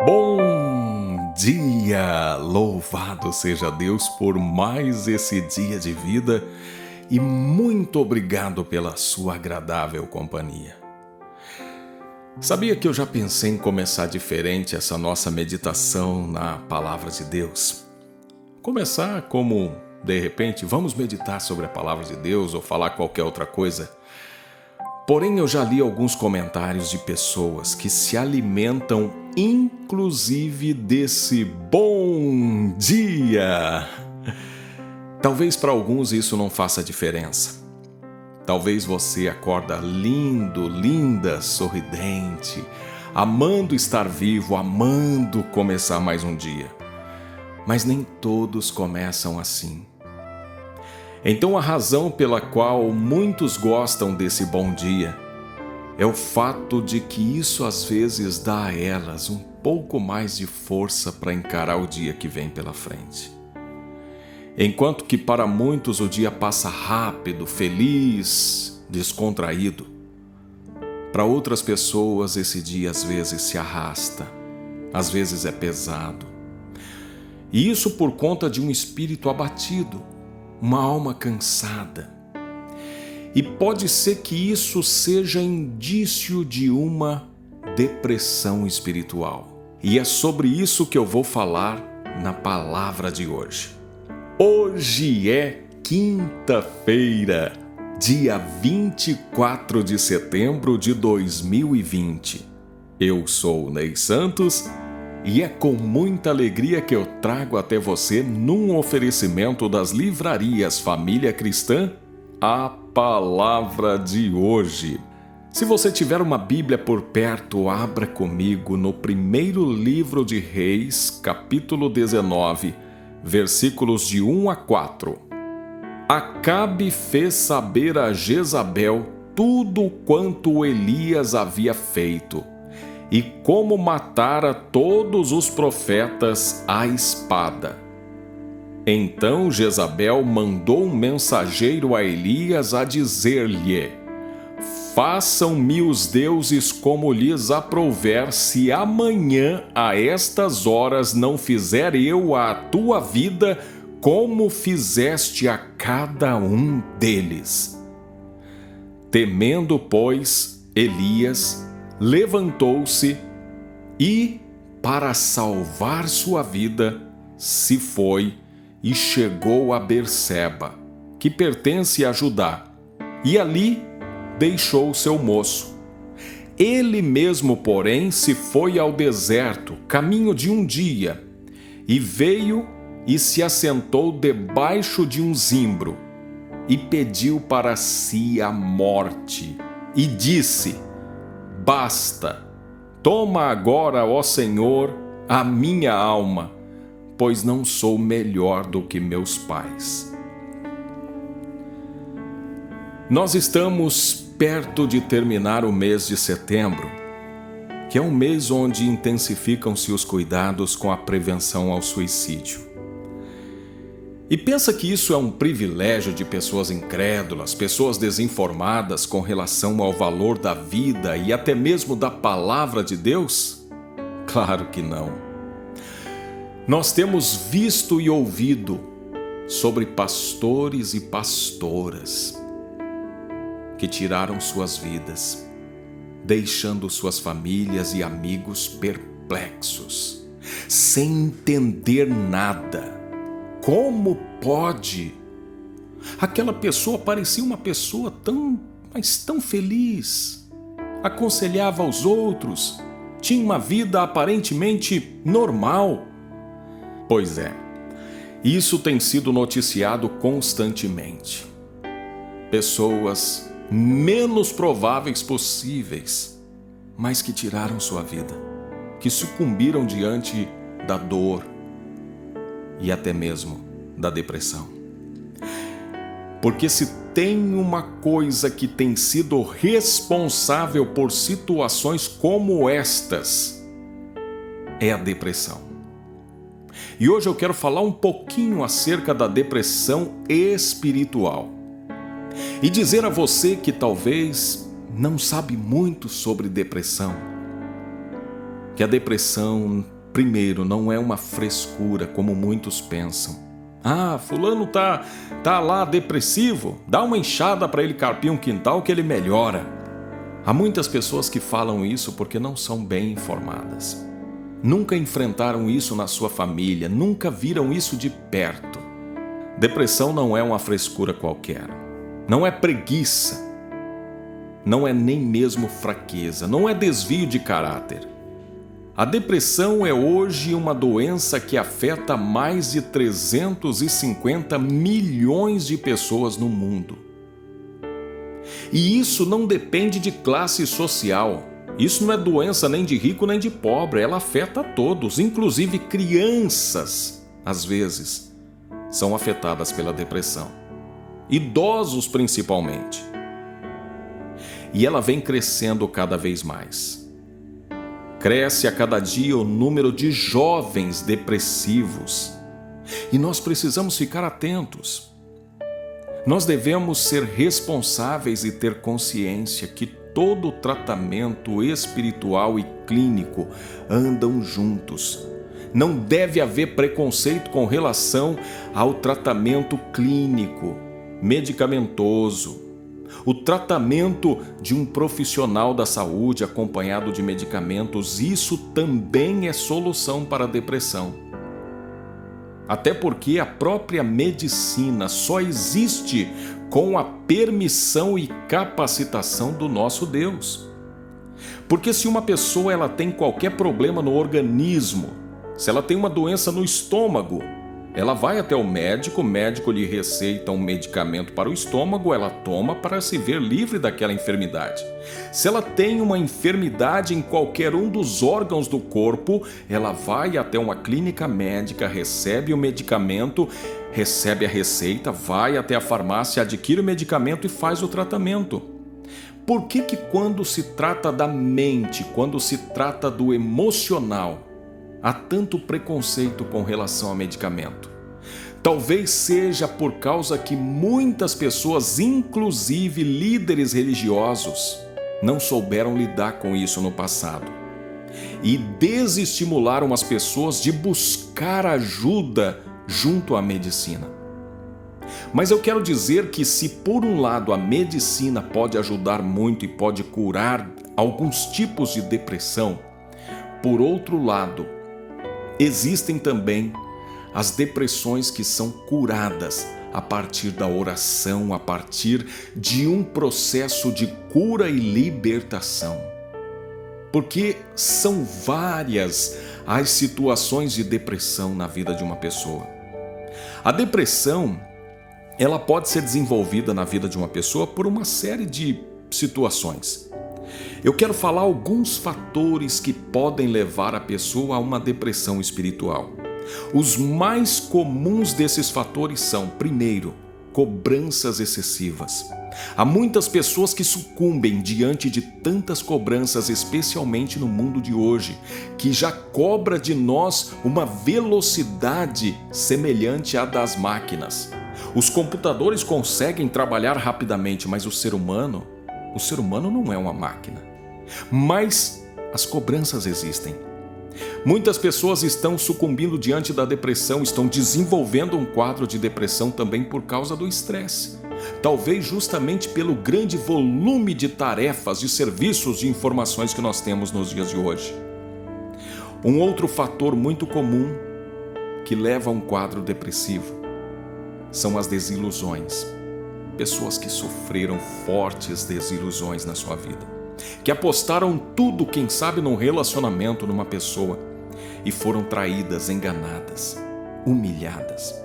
Bom dia! Louvado seja Deus por mais esse dia de vida e muito obrigado pela sua agradável companhia. Sabia que eu já pensei em começar diferente essa nossa meditação na Palavra de Deus? Começar como, de repente, vamos meditar sobre a Palavra de Deus ou falar qualquer outra coisa? Porém, eu já li alguns comentários de pessoas que se alimentam inclusive desse bom dia. Talvez para alguns isso não faça diferença. Talvez você acorda lindo, linda, sorridente, amando estar vivo, amando começar mais um dia. Mas nem todos começam assim. Então a razão pela qual muitos gostam desse bom dia é o fato de que isso às vezes dá a elas um pouco mais de força para encarar o dia que vem pela frente. Enquanto que para muitos o dia passa rápido, feliz, descontraído, para outras pessoas esse dia às vezes se arrasta, às vezes é pesado. E isso por conta de um espírito abatido, uma alma cansada. E pode ser que isso seja indício de uma depressão espiritual. E é sobre isso que eu vou falar na palavra de hoje. Hoje é quinta-feira, dia 24 de setembro de 2020. Eu sou o Ney Santos e é com muita alegria que eu trago até você, num oferecimento das livrarias Família Cristã, a palavra de hoje. Se você tiver uma Bíblia por perto, abra comigo no primeiro livro de Reis, capítulo 19, versículos de 1 a 4. Acabe fez saber a Jezabel tudo quanto Elias havia feito, e como matara todos os profetas à espada. Então Jezabel mandou um mensageiro a Elias a dizer-lhe: façam-me os deuses como lhes aprouver, se amanhã a estas horas não fizer eu à tua vida como fizeste a cada um deles. Temendo, pois, Elias levantou-se e, para salvar sua vida, se foi e chegou a Berseba, que pertence a Judá, e ali deixou seu moço. Ele mesmo, porém, se foi ao deserto, caminho de um dia, e veio e se assentou debaixo de um zimbro, e pediu para si a morte, e disse: basta, toma agora, ó Senhor, a minha alma, pois não sou melhor do que meus pais. Nós estamos perto de terminar o mês de setembro, que é um mês onde intensificam-se os cuidados com a prevenção ao suicídio. E pensa que isso é um privilégio de pessoas incrédulas, pessoas desinformadas com relação ao valor da vida e até mesmo da palavra de Deus? Claro que não. Nós temos visto e ouvido sobre pastores e pastoras que tiraram suas vidas, deixando suas famílias e amigos perplexos, sem entender nada. Como pode? Aquela pessoa parecia uma pessoa mas tão feliz, aconselhava aos outros, tinha uma vida aparentemente normal. Pois é, isso tem sido noticiado constantemente. Pessoas menos prováveis possíveis, mas que tiraram sua vida, que sucumbiram diante da dor e até mesmo da depressão. Porque se tem uma coisa que tem sido responsável por situações como estas, é a depressão. E hoje eu quero falar um pouquinho acerca da depressão espiritual. E dizer a você que talvez não sabe muito sobre depressão, que a depressão Primeiro, não é uma frescura como muitos pensam. Fulano tá lá depressivo, dá uma enxada para ele carpir um quintal que ele melhora. Há muitas pessoas que falam isso porque não são bem informadas. Nunca enfrentaram isso na sua família, nunca viram isso de perto. Depressão não é uma frescura qualquer, não é preguiça, não é nem mesmo fraqueza, não é desvio de caráter. A depressão é hoje uma doença que afeta mais de 350 milhões de pessoas no mundo. E isso não depende de classe social. Isso não é doença nem de rico nem de pobre, ela afeta a todos, inclusive crianças, às vezes, são afetadas pela depressão. Idosos principalmente. E ela vem crescendo cada vez mais. Cresce a cada dia o número de jovens depressivos. E nós precisamos ficar atentos. Nós devemos ser responsáveis e ter consciência que todo tratamento espiritual e clínico andam juntos. Não deve haver preconceito com relação ao tratamento clínico, medicamentoso. O tratamento de um profissional da saúde acompanhado de medicamentos, isso também é solução para a depressão. Até porque a própria medicina só existe com a permissão e capacitação do nosso Deus. Porque se uma pessoa ela tem qualquer problema no organismo, se ela tem uma doença no estômago, ela vai até o médico lhe receita um medicamento para o estômago, ela toma para se ver livre daquela enfermidade. Se ela tem uma enfermidade em qualquer um dos órgãos do corpo, ela vai até uma clínica médica, recebe o medicamento, recebe a receita, vai até a farmácia, adquire o medicamento e faz o tratamento. Por que quando se trata da mente, quando se trata do emocional, há tanto preconceito com relação ao medicamento? Talvez seja por causa que muitas pessoas, inclusive líderes religiosos, não souberam lidar com isso no passado e desestimularam as pessoas de buscar ajuda junto à medicina. Mas eu quero dizer que se por um lado a medicina pode ajudar muito e pode curar alguns tipos de depressão, por outro lado, existem também as depressões que são curadas a partir da oração, a partir de um processo de cura e libertação. Porque são várias as situações de depressão na vida de uma pessoa. A depressão, ela pode ser desenvolvida na vida de uma pessoa por uma série de situações. Eu quero falar alguns fatores que podem levar a pessoa a uma depressão espiritual. Os mais comuns desses fatores são, primeiro, cobranças excessivas. Há muitas pessoas que sucumbem diante de tantas cobranças, especialmente no mundo de hoje, que já cobra de nós uma velocidade semelhante à das máquinas. Os computadores conseguem trabalhar rapidamente, mas o ser humano não é uma máquina. Mas as cobranças existem. Muitas pessoas estão sucumbindo diante da depressão, estão desenvolvendo um quadro de depressão também por causa do estresse. Talvez justamente pelo grande volume de tarefas, de serviços, de informações que nós temos nos dias de hoje. Um outro fator muito comum que leva a um quadro depressivo são as desilusões. Pessoas que sofreram fortes desilusões na sua vida, que apostaram tudo, quem sabe, num relacionamento, numa pessoa, e foram traídas, enganadas, humilhadas.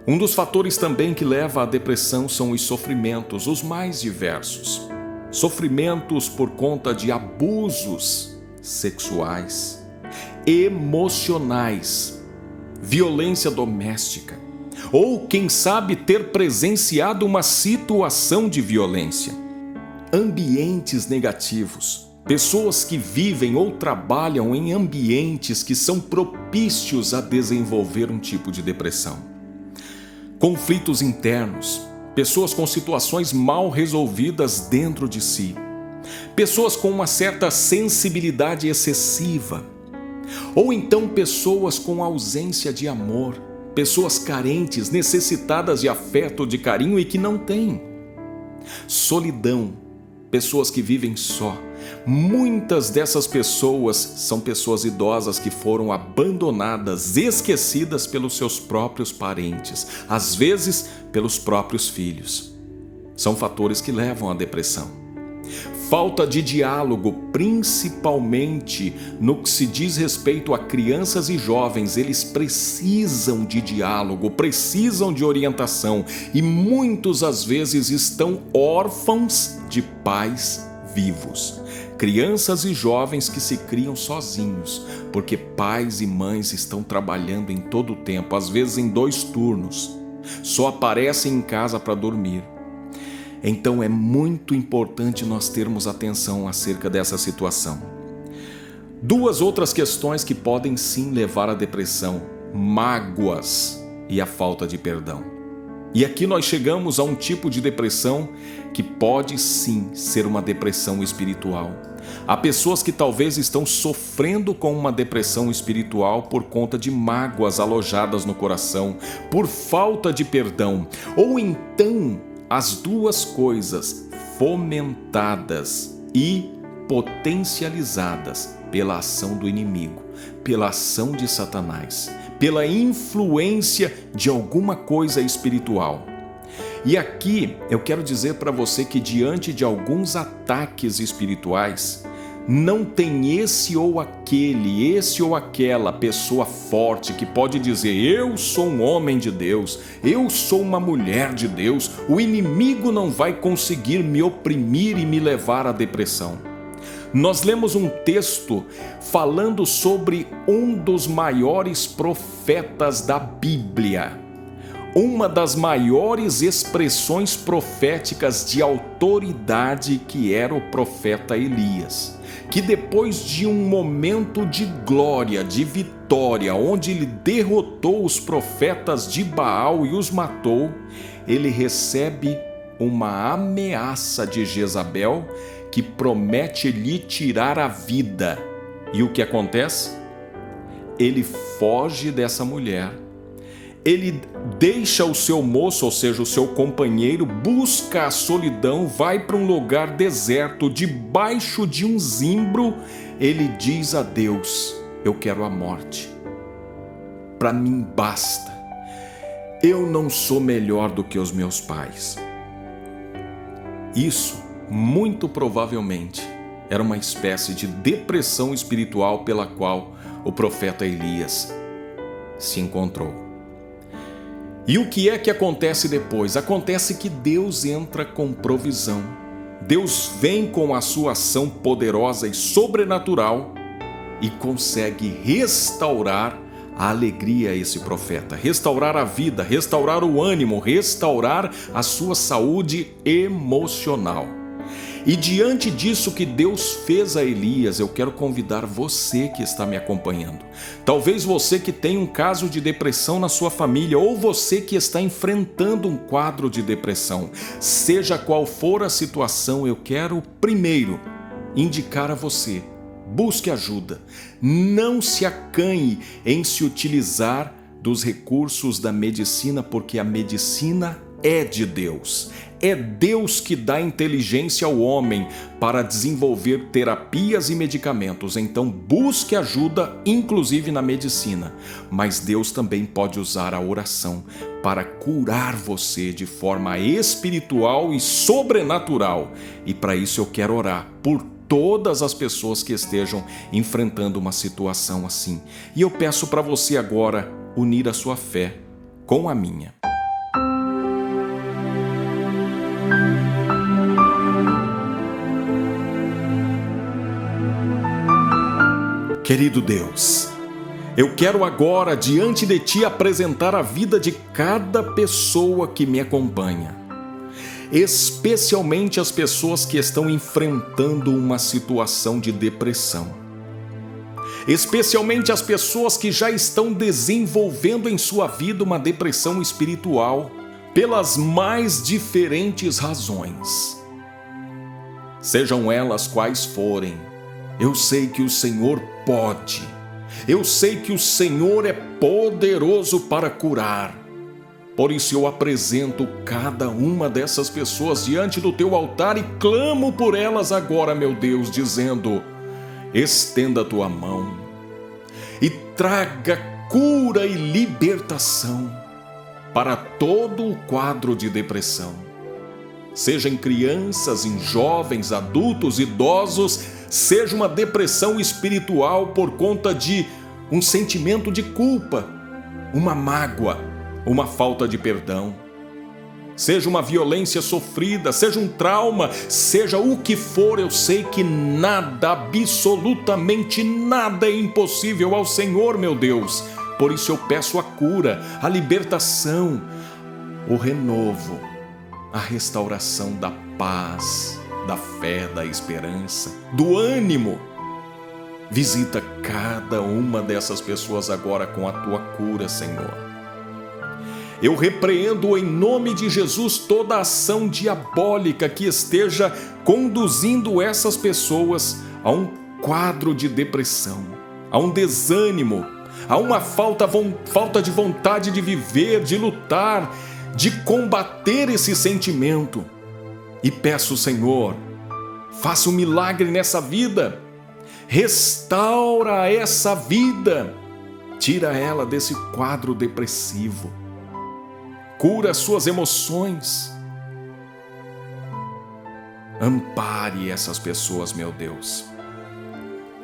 Um dos fatores também que leva à depressão são os sofrimentos, os mais diversos. Sofrimentos por conta de abusos sexuais, emocionais, violência doméstica, ou, quem sabe, ter presenciado uma situação de violência. Ambientes negativos. Pessoas que vivem ou trabalham em ambientes que são propícios a desenvolver um tipo de depressão. Conflitos internos. Pessoas com situações mal resolvidas dentro de si. Pessoas com uma certa sensibilidade excessiva. Ou então pessoas com ausência de amor, pessoas carentes, necessitadas de afeto, de carinho e que não têm. Solidão, pessoas que vivem só. Muitas dessas pessoas são pessoas idosas que foram abandonadas, esquecidas pelos seus próprios parentes, às vezes pelos próprios filhos. São fatores que levam à depressão. Falta de diálogo, principalmente no que se diz respeito a crianças e jovens, eles precisam de diálogo, precisam de orientação e muitos às vezes estão órfãos de pais vivos. Crianças e jovens que se criam sozinhos, porque pais e mães estão trabalhando em todo o tempo, às vezes em 2 turnos, só aparecem em casa para dormir. Então é muito importante nós termos atenção acerca dessa situação. 2 outras questões que podem sim levar à depressão: mágoas e a falta de perdão. E aqui nós chegamos a um tipo de depressão que pode sim ser uma depressão espiritual. Há pessoas que talvez estão sofrendo com uma depressão espiritual por conta de mágoas alojadas no coração, por falta de perdão, ou então as 2 coisas fomentadas e potencializadas pela ação do inimigo, pela ação de Satanás, pela influência de alguma coisa espiritual. E aqui eu quero dizer para você que diante de alguns ataques espirituais, não tem esse ou aquela pessoa forte que pode dizer: eu sou um homem de Deus, eu sou uma mulher de Deus, o inimigo não vai conseguir me oprimir e me levar à depressão. Nós lemos um texto falando sobre um dos maiores profetas da Bíblia, uma das maiores expressões proféticas de autoridade, que era o profeta Elias, que depois de um momento de glória, de vitória, onde ele derrotou os profetas de Baal e os matou, ele recebe uma ameaça de Jezabel que promete lhe tirar a vida. E o que acontece? Ele foge dessa mulher. Ele deixa o seu moço, ou seja, o seu companheiro, busca a solidão, vai para um lugar deserto, debaixo de um zimbro. Ele diz a Deus: eu quero a morte. Para mim basta. Eu não sou melhor do que os meus pais. Isso, muito provavelmente, era uma espécie de depressão espiritual pela qual o profeta Elias se encontrou. E o que é que acontece depois? Acontece que Deus entra com provisão. Deus vem com a sua ação poderosa e sobrenatural e consegue restaurar a alegria a esse profeta, restaurar a vida, restaurar o ânimo, restaurar a sua saúde emocional. E diante disso que Deus fez a Elias, eu quero convidar você que está me acompanhando. Talvez você que tem um caso de depressão na sua família, ou você que está enfrentando um quadro de depressão. Seja qual for a situação, eu quero primeiro indicar a você: busque ajuda. Não se acanhe em se utilizar dos recursos da medicina, porque a medicina é de Deus. É Deus que dá inteligência ao homem para desenvolver terapias e medicamentos. Então busque ajuda, inclusive na medicina. Mas Deus também pode usar a oração para curar você de forma espiritual e sobrenatural. E para isso eu quero orar por todas as pessoas que estejam enfrentando uma situação assim. E eu peço para você agora unir a sua fé com a minha. Querido Deus, eu quero agora diante de Ti apresentar a vida de cada pessoa que me acompanha, especialmente as pessoas que estão enfrentando uma situação de depressão, especialmente as pessoas que já estão desenvolvendo em sua vida uma depressão espiritual pelas mais diferentes razões. Sejam elas quais forem, eu sei que o Senhor pode Eu sei que o Senhor é poderoso para curar. Por isso eu apresento cada uma dessas pessoas diante do teu altar e clamo por elas agora, meu Deus, dizendo: estenda a tua mão e traga cura e libertação para todo o quadro de depressão. Seja em crianças, em jovens, adultos, idosos, seja uma depressão espiritual por conta de um sentimento de culpa, uma mágoa, uma falta de perdão. Seja uma violência sofrida, seja um trauma, seja o que for, eu sei que nada, absolutamente nada é impossível ao Senhor, meu Deus. Por isso eu peço a cura, a libertação, o renovo, a restauração da paz, da fé, da esperança, do ânimo. Visita cada uma dessas pessoas agora com a tua cura, Senhor. Eu repreendo em nome de Jesus toda ação diabólica que esteja conduzindo essas pessoas a um quadro de depressão, a um desânimo, a uma falta de vontade de viver, de lutar, de combater esse sentimento. E peço, Senhor, faça um milagre nessa vida, restaura essa vida, tira ela desse quadro depressivo, cura suas emoções, ampare essas pessoas, meu Deus,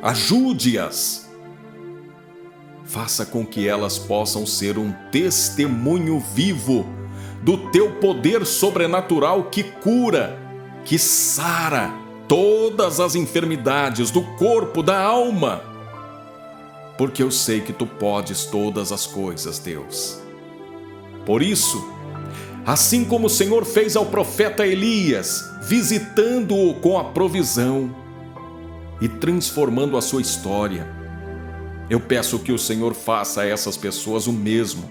ajude-as, faça com que elas possam ser um testemunho vivo do teu poder sobrenatural que cura, que sara todas as enfermidades do corpo, da alma, porque eu sei que tu podes todas as coisas, Deus. Por isso, assim como o Senhor fez ao profeta Elias, visitando-o com a provisão e transformando a sua história, eu peço que o Senhor faça a essas pessoas o mesmo.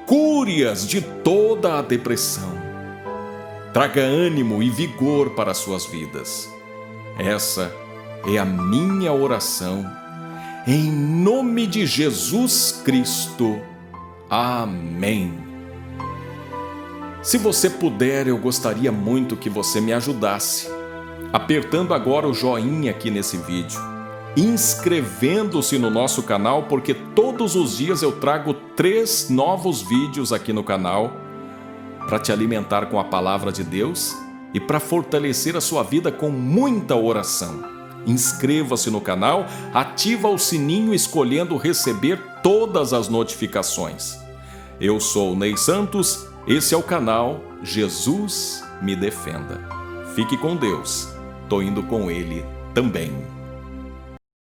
Cure-as de toda a depressão. Traga ânimo e vigor para as suas vidas. Essa é a minha oração, em nome de Jesus Cristo. Amém. Se você puder, eu gostaria muito que você me ajudasse, apertando agora o joinha aqui nesse vídeo, inscrevendo-se no nosso canal, porque todos os dias eu trago 3 novos vídeos aqui no canal para te alimentar com a palavra de Deus e para fortalecer a sua vida com muita oração. Inscreva-se no canal, ativa o sininho escolhendo receber todas as notificações. Eu sou o Ney Santos, esse é o canal Jesus Me Defenda. Fique com Deus, tô indo com Ele também.